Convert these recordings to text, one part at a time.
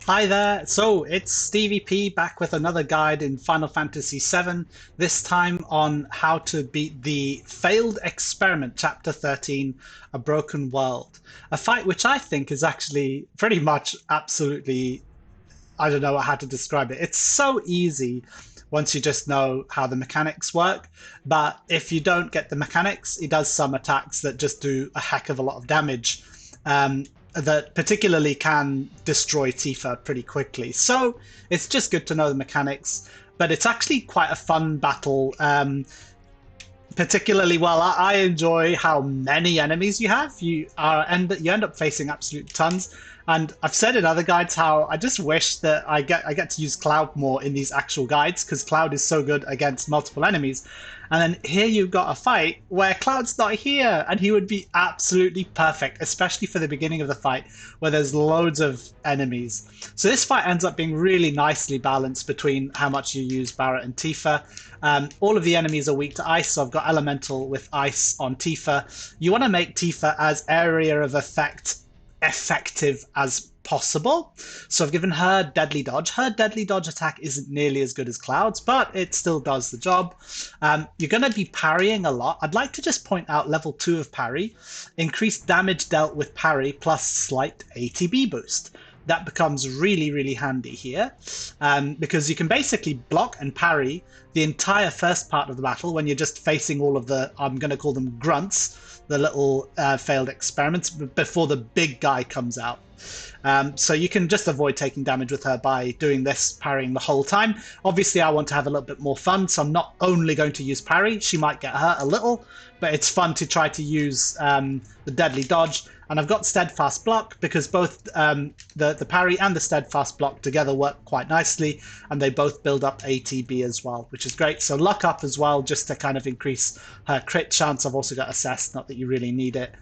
Hi there. So it's Stevie P back with another guide in Final Fantasy VII, this time on how to beat the Failed Experiment, Chapter 13, A Broken World. A fight which I think is actually pretty much absolutely, I don't know how to describe it. It's so easy once you just know how the mechanics work. But if you don't get the mechanics, it does some attacks that just do a heck of a lot of damage. That particularly can destroy Tifa pretty quickly. So it's just good to know the mechanics, but it's actually quite a fun battle. Particularly well, I enjoy how many enemies you have. You end up facing absolute tons. And I've said in other guides how I just wish that I get to use Cloud more in these actual guides because Cloud is so good against multiple enemies. And then here you've got a fight where Cloud's not here, and he would be absolutely perfect, especially for the beginning of the fight where there's loads of enemies. So this fight ends up being really nicely balanced between how much you use Barret and Tifa. All of the enemies are weak to ice, so I've got Elemental with ice on Tifa. You want to make Tifa as area of effect effective as possible. So I've given her Deadly Dodge. Her Deadly Dodge attack isn't nearly as good as Cloud's, but it still does the job. You're going to be parrying a lot. I'd like to just point out level 2 of parry. Increased damage dealt with parry plus slight ATB boost. That becomes really, really handy here because you can basically block and parry the entire first part of the battle when you're just facing all of the, I'm going to call them grunts, the little failed experiments before the big guy comes out. So you can just avoid taking damage with her by doing this, parrying the whole time. Obviously, I want to have a little bit more fun, so I'm not only going to use parry. She might get hurt a little, but it's fun to try to use the Deadly Dodge. And I've got Steadfast Block because both the parry and the Steadfast Block together work quite nicely, and they both build up ATB as well, which is great. So Luck Up as well, just to kind of increase her crit chance. I've also got Assess, not that you really need it.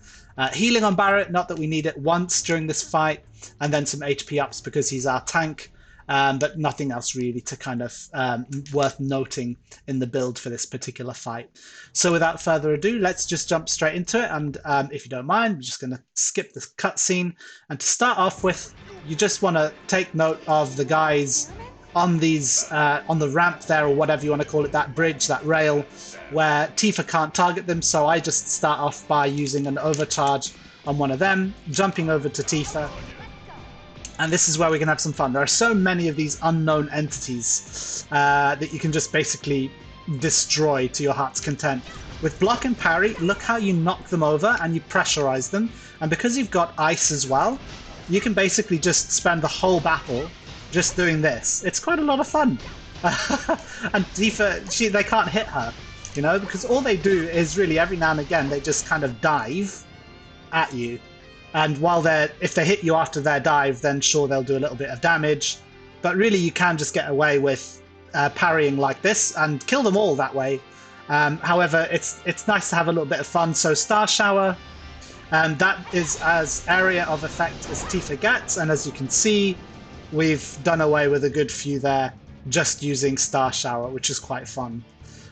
Healing on Barret, not that we need it once during this fight, and then some HP ups because he's our tank, but nothing else really to kind of worth noting in the build for this particular fight. So without further ado, let's just jump straight into it, and if you don't mind, I'm just going to skip this cutscene. And to start off with, you just want to take note of the guys on these on the ramp there, or whatever you want to call it, that bridge, that rail, where Tifa can't target them. So I just start off by using an overcharge on one of them, jumping over to Tifa, and this is where we can have some fun. There are so many of these unknown entities that you can just basically destroy to your heart's content. With block and parry, look how you knock them over and you pressurize them, and because you've got ice as well, you can basically just spend the whole battle just doing this. It's quite a lot of fun. And Tifa, they can't hit her, you know, because all they do is really every now and again they just kind of dive at you. And while if they hit you after their dive, then sure, they'll do a little bit of damage. But really, you can just get away with parrying like this and kill them all that way. However, it's nice to have a little bit of fun. So Star Shower, that is as area of effect as Tifa gets. And as you can see, we've done away with a good few there just using Star Shower, which is quite fun.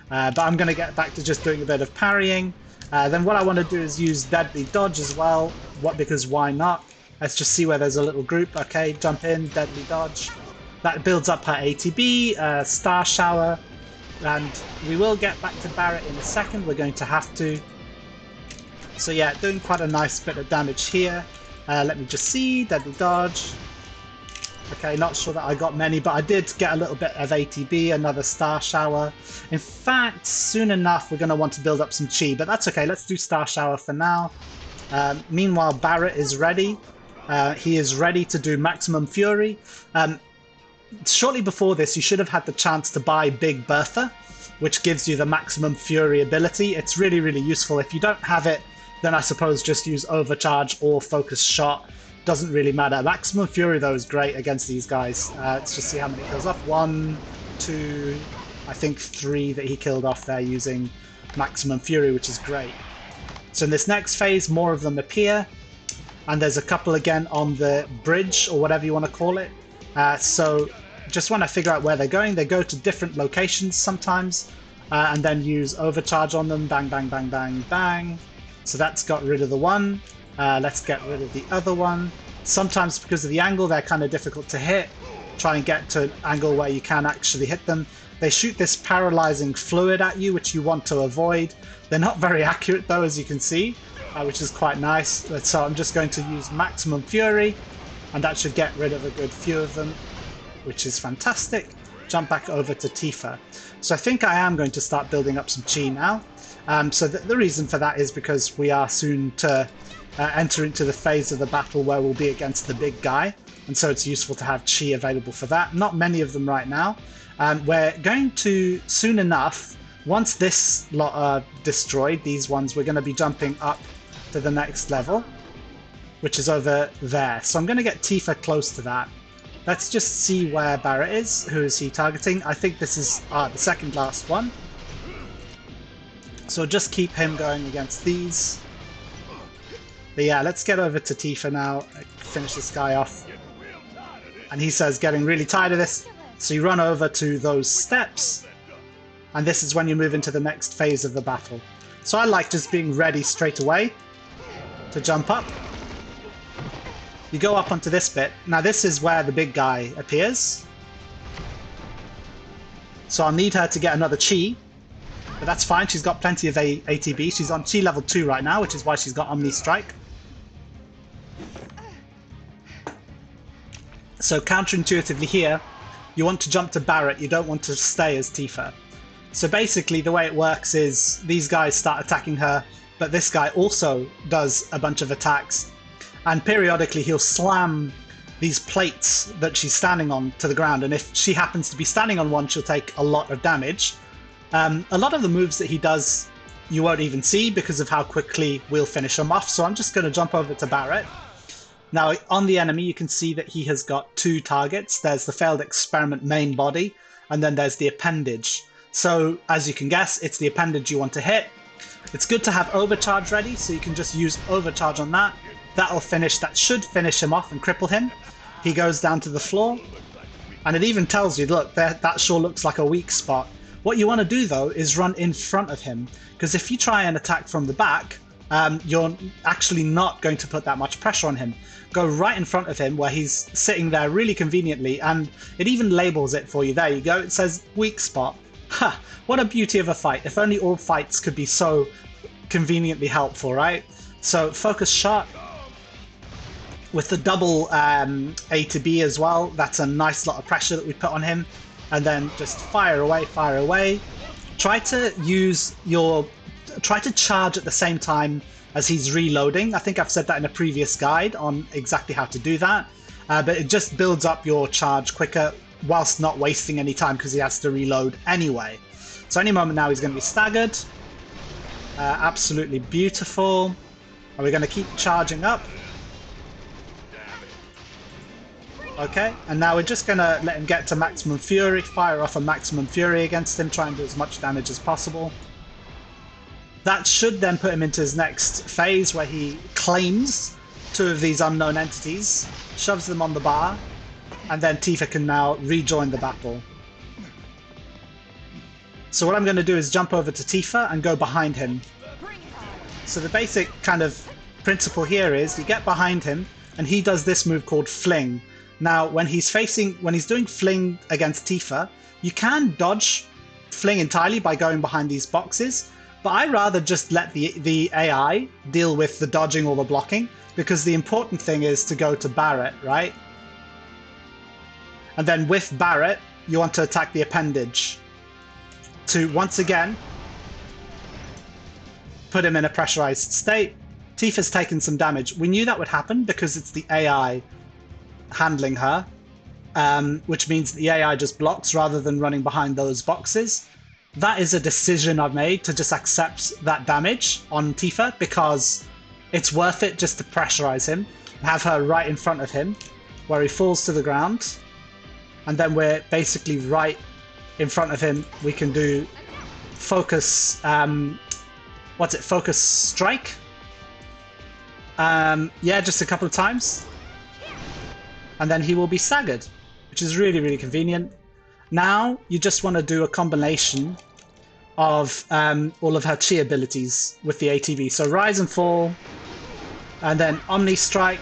But I'm going to get back to just doing a bit of parrying. Then what I want to do is use Deadly Dodge as well, because why not? Let's just see where there's a little group. Okay, jump in, Deadly Dodge. That builds up her ATB, Star Shower, and we will get back to Barret in a second. We're going to have to. So yeah, doing quite a nice bit of damage here. Let me just see, Deadly Dodge. Okay, not sure that I got many, but I did get a little bit of ATB, another Star Shower. In fact, soon enough, we're going to want to build up some Chi, but that's okay. Let's do Star Shower for now. Meanwhile, Barret is ready. He is ready to do Maximum Fury. Shortly before this, you should have had the chance to buy Big Bertha, which gives you the Maximum Fury ability. It's really, really useful. If you don't have it, then I suppose just use Overcharge or Focus Shot. Doesn't really matter. Maximum Fury, though, is great against these guys. Let's just see how many kills off. 1, 2, I think 3 that he killed off there using Maximum Fury, which is great. So in this next phase, more of them appear. And there's a couple again on the bridge, or whatever you want to call it. So just want to figure out where they're going. They go to different locations sometimes, and then use Overcharge on them. Bang, bang, bang, bang, bang. So that's got rid of the one. Let's get rid of the other one. Sometimes because of the angle, they're kind of difficult to hit. Try and get to an angle where you can actually hit them. They shoot this paralyzing fluid at you, which you want to avoid. They're not very accurate though, as you can see, which is quite nice. So I'm just going to use Maximum Fury, and that should get rid of a good few of them, which is fantastic. Jump back over to Tifa. So I think I am going to start building up some chi now. So the reason for that is because we are soon to enter into the phase of the battle where we'll be against the big guy, and so it's useful to have chi available for that. Not many of them right now. We're going to, soon enough, once this lot are destroyed, these ones, we're going to be jumping up to the next level, which is over there. So I'm going to get Tifa close to that. Let's just see where Barret is. Who is he targeting? I think this is the second last one. So just keep him going against these. But yeah, let's get over to Tifa now. Finish this guy off. And he says, getting really tired of this. So you run over to those steps. And this is when you move into the next phase of the battle. So I like just being ready straight away to jump up. You go up onto this bit. Now this is where the big guy appears. So I'll need her to get another chi. But that's fine, she's got plenty of ATB. She's on chi level 2 right now, which is why she's got Omni Strike. So counterintuitively here, you want to jump to Barret, you don't want to stay as Tifa. So basically the way it works is these guys start attacking her, but this guy also does a bunch of attacks. And periodically he'll slam these plates that she's standing on to the ground, and if she happens to be standing on one, she'll take a lot of damage. A lot of the moves that he does you won't even see because of how quickly we'll finish him off, so I'm just going to jump over to Barret. Now on the enemy you can see that he has got two targets. There's the failed experiment main body, and then there's the appendage. So as you can guess, it's the appendage you want to hit. It's good to have overcharge ready, so you can just use overcharge on that. That should finish him off and cripple him. He goes down to the floor, and it even tells you, look, that sure looks like a weak spot. What you want to do though is run in front of him, because if you try and attack from the back, you're actually not going to put that much pressure on him. Go right in front of him where he's sitting there really conveniently, and it even labels it for you. There you go, it says weak spot. Ha! What a beauty of a fight. If only all fights could be so conveniently helpful, right? So focus shot with the double A to B as well. That's a nice lot of pressure that we put on him. And then just fire away, fire away. Try to charge at the same time as he's reloading. I think I've said that in a previous guide on exactly how to do that. But it just builds up your charge quicker whilst not wasting any time because he has to reload anyway. So any moment now he's going to be staggered. Absolutely beautiful. Are we going to keep charging up? Okay, and now we're just going to let him get to Maximum Fury, fire off a Maximum Fury against him, try and do as much damage as possible. That should then put him into his next phase where he claims two of these unknown entities, shoves them on the bar, and then Tifa can now rejoin the battle. So what I'm going to do is jump over to Tifa and go behind him. So the basic kind of principle here is you get behind him and he does this move called Fling. Now when he's doing Fling against Tifa, you can dodge Fling entirely by going behind these boxes, but I rather just let the AI deal with the dodging or the blocking, because the important thing is to go to Barret, right? And then with Barret, you want to attack the appendage to, once again, put him in a pressurized state. Tifa's taken some damage. We knew that would happen because it's the AI handling her, which means the AI just blocks rather than running behind those boxes. That is a decision I've made to just accept that damage on Tifa because it's worth it just to pressurize him, have her right in front of him where he falls to the ground, and then we're basically right in front of him. We can do focus, focus strike? Yeah, just a couple of times. And then he will be staggered, which is really, really convenient. Now, you just want to do a combination of all of her chi abilities with the ATB. So Rise and Fall, and then Omni Strike,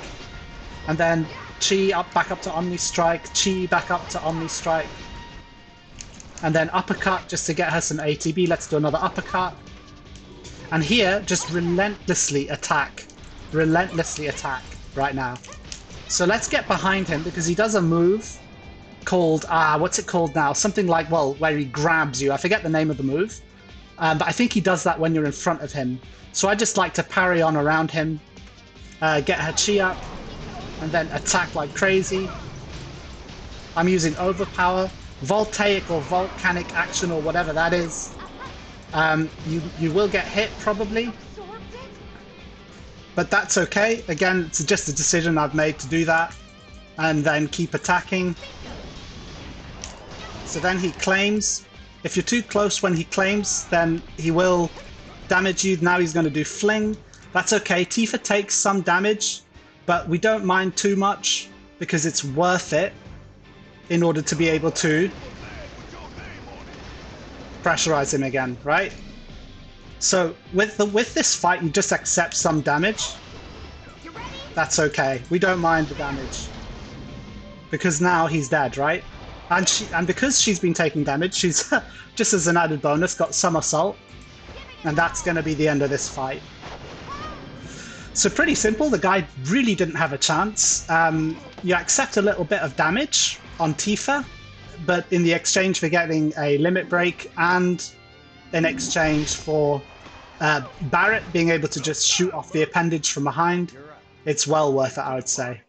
And then chi up, back up to Omni Strike, chi back up to Omni Strike. And then uppercut just to get her some ATB. Let's do another uppercut. And here, just relentlessly attack. Relentlessly attack right now. So let's get behind him because he does a move called, what's it called now? Something like, well, where he grabs you. I forget the name of the move. But I think he does that when you're in front of him. So I just like to parry on around him, get her chi up, and then attack like crazy. I'm using overpower, voltaic or volcanic action or whatever that is. You will get hit probably, but that's okay. Again, it's just a decision I've made to do that, and then keep attacking. So then he claims. If you're too close when he claims, then he will damage you. Now he's going to do fling. That's okay. Tifa takes some damage, but we don't mind too much because it's worth it in order to be able to pressurize him again, right? So with this fight, you just accept some damage. That's okay. We don't mind the damage because now he's dead, right? And because she's been taking damage, she's just as an added bonus got somersault, and that's going to be the end of this fight. So pretty simple. The guy really didn't have a chance. You accept a little bit of damage on Tifa, but in the exchange for getting a limit break and in exchange for Barrett being able to just shoot off the appendage from behind, it's well worth it, I would say.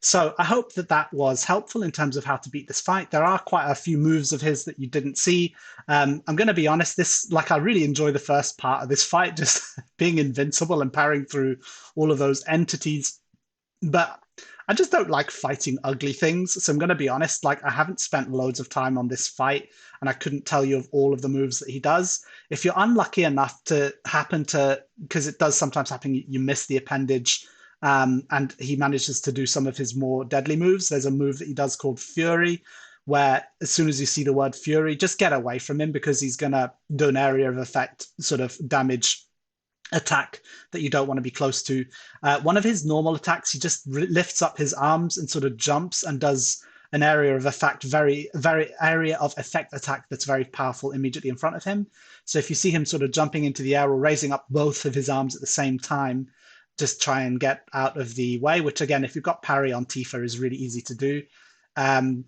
So I hope that that was helpful in terms of how to beat this fight. There are quite a few moves of his that you didn't see. I'm going to be honest, I really enjoy the first part of this fight, just being invincible and parrying through all of those entities. But I just don't like fighting ugly things. So I'm going to be honest, I haven't spent loads of time on this fight and I couldn't tell you of all of the moves that he does. If you're unlucky enough to because it does sometimes happen, you miss the appendage, and he manages to do some of his more deadly moves. There's a move that he does called Fury, where as soon as you see the word Fury, just get away from him because he's going to do an area of effect sort of damage attack that you don't want to be close to. One of his normal attacks, he just lifts up his arms and sort of jumps and does an area of effect, very area of effect attack that's very powerful immediately in front of him. So if you see him sort of jumping into the air or raising up both of his arms at the same time, just try and get out of the way, which again, if you've got parry on Tifa, is really easy to do. There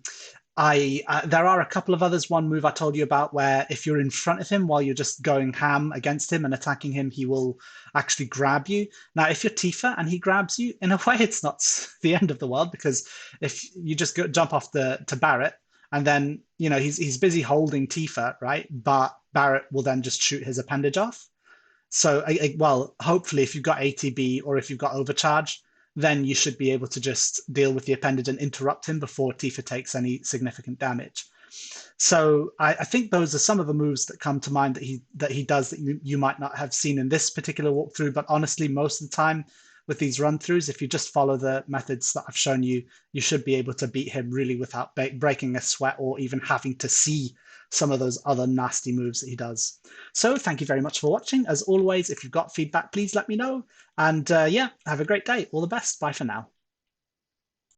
are a couple of others. One move I told you about where if you're in front of him while you're just going ham against him and attacking him, he will actually grab you. Now, if you're Tifa and he grabs you, in a way, it's not the end of the world because if you just jump off to Barrett and then, he's busy holding Tifa, right? But Barrett will then just shoot his appendage off. So, well, hopefully if you've got ATB or if you've got overcharge, then you should be able to just deal with the appendage and interrupt him before Tifa takes any significant damage. So I think those are some of the moves that come to mind that he does that you might not have seen in this particular walkthrough. But honestly, most of the time with these run-throughs, if you just follow the methods that I've shown you, you should be able to beat him really without breaking a sweat or even having to see some of those other nasty moves that he does. So thank you very much for watching. As always, if you've got feedback, please let me know. And yeah, have a great day. All the best. Bye for now.